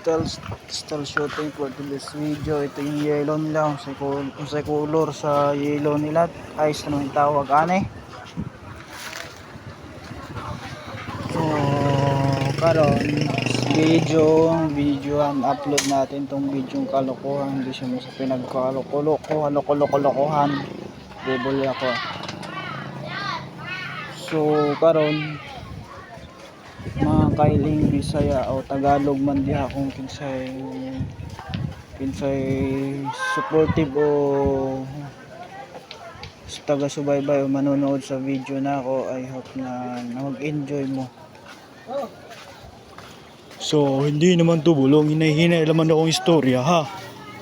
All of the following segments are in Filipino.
style shooting for this video. Ito yung yellow nila, sa color sa yellow nila, ice ano yung tawag ane. So karon video ang upload natin tong video yung kalokohan, hindi siya sa pinagkalokohan bubuli ako. So karon mga kailing Bisaya o Tagalog man diha kung kinsay supportive o taga-subaybay o manonood sa video na ako. I hope na mag-enjoy mo. So hindi naman to bulong, hinahinay naman akong istorya ha.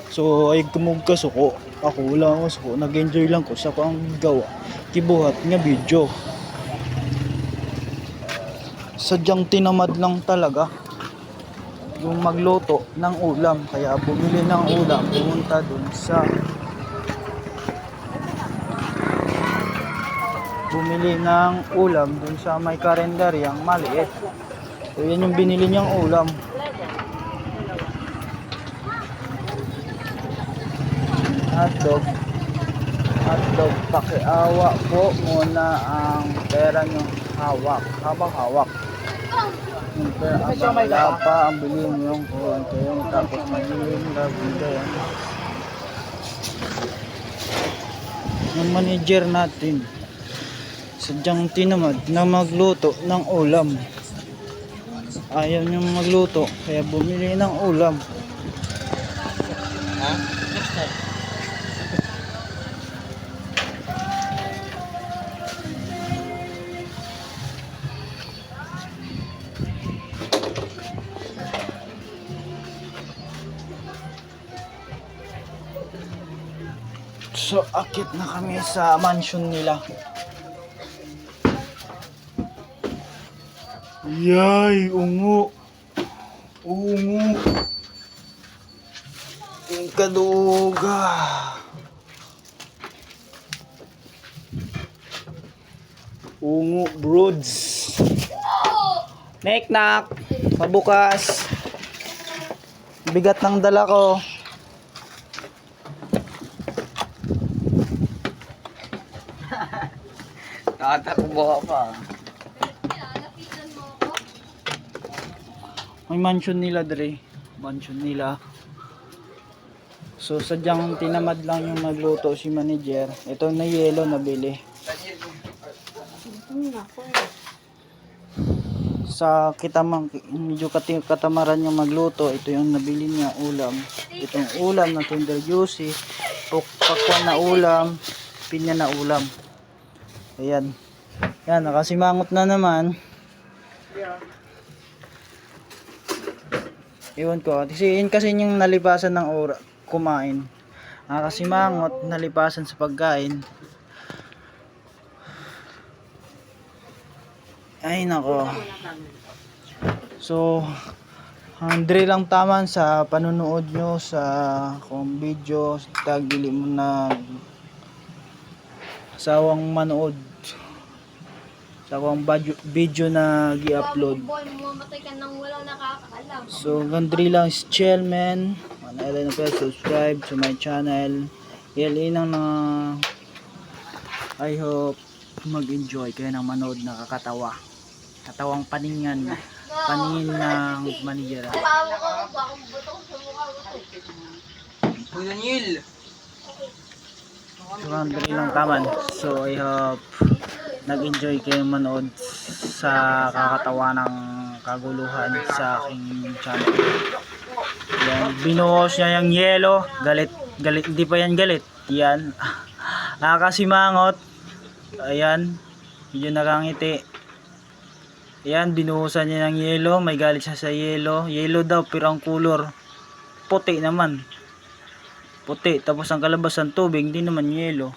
So ay kumug kasuko, ako wala akong suko, nag-enjoy lang ko sa pang gawa kibuhat nga video. Sadyang tinamad lang talaga yung magluto ng ulam, kaya bumili ng ulam, pumunta dun sa may karendaryang maliit. So yan yung binili niyang ulam. Hotdog, pakiawa po muna ang pera nyo, hawak. Yung pera wala pa ang bilhin yung kayo, tapos magiging gagawin yan. Yung manager natin sadyang tinamad na magluto ng ulam, ayaw niyang magluto kaya bumili ng ulam. So akit na kami sa mansion nila. Yay, ungo. Yung kaduga. Ungo broods. Neknak, pabukas. Bigat ng dala ko. Nakatakbo ka pa. May mansion nila dre. So sadyang tinamad lang yung magluto si manager. Ito na yellow na bili. Sa medyo katamaran yung magluto, ito yung nabili niya ulam. Itong ulam na tender juicy, pakwan na ulam, pinya na ulam. Ayan. Yan, nakasimangot na naman. Iwan ko. Kasi yung nalipasan ng oras kumain. Nakasimangot, nalipasan sa pagkain. Ay nako. So, Andre lang taman sa panunood nyo sa kung video. Tagili mo na sawang manood sa akong video na gi-upload. So gandri lang si Chelman, manailan na subscribe to my channel. Ilinang na I hope mag-enjoy kayo ng manood, nakakatawa. Katawang paningin ng manager. So gandri lang taman. So I hope nag-enjoy kayo manood sa kakatawa ng kaguluhan sa aking channel. Yan, binuhos niya yung yellow. Galit, hindi pa yan galit. Yan, nakakasimangot. Ayan, medyo nakangiti. Yan, binuhusan niya ng yellow. May galit siya sa yellow. Yellow daw, pero ang color puti naman. Puti, tapos ang kalabasan tubig, hindi naman yellow.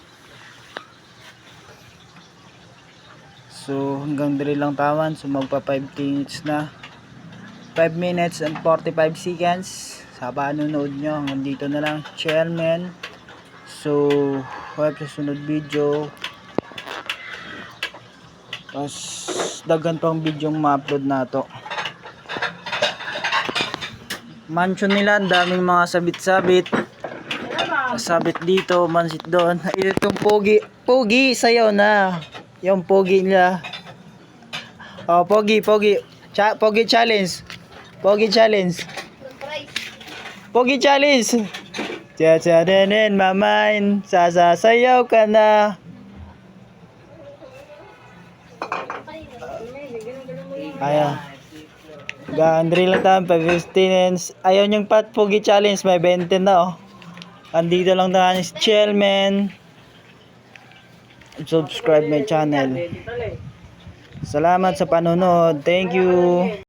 So hanggang dali lang tawan. So magpa 5 minutes na, 5 minutes and 45 seconds sa panonood nyo. Hanggang dito na lang, Chairman. So hope sa sunod video. Tapos daghan pang video ma-upload na to. mansion nila, ang daming mga sabit-sabit. Sabit dito, mansit doon. Itong pogi, pogi sayo na. Yung pogi nila. Oh, pogi. Pogi challenge. Pogi challenge. Pogi challenge. Tiyatiyadenen mamain, sasasayaw ka na. Ayan. Gandri lang tayo, 15. Ayaw niyong pat pogi challenge, may 20 na oh. Andito lang tayo si Chelman. Subscribe my channel. Salamat sa panonood. Thank you.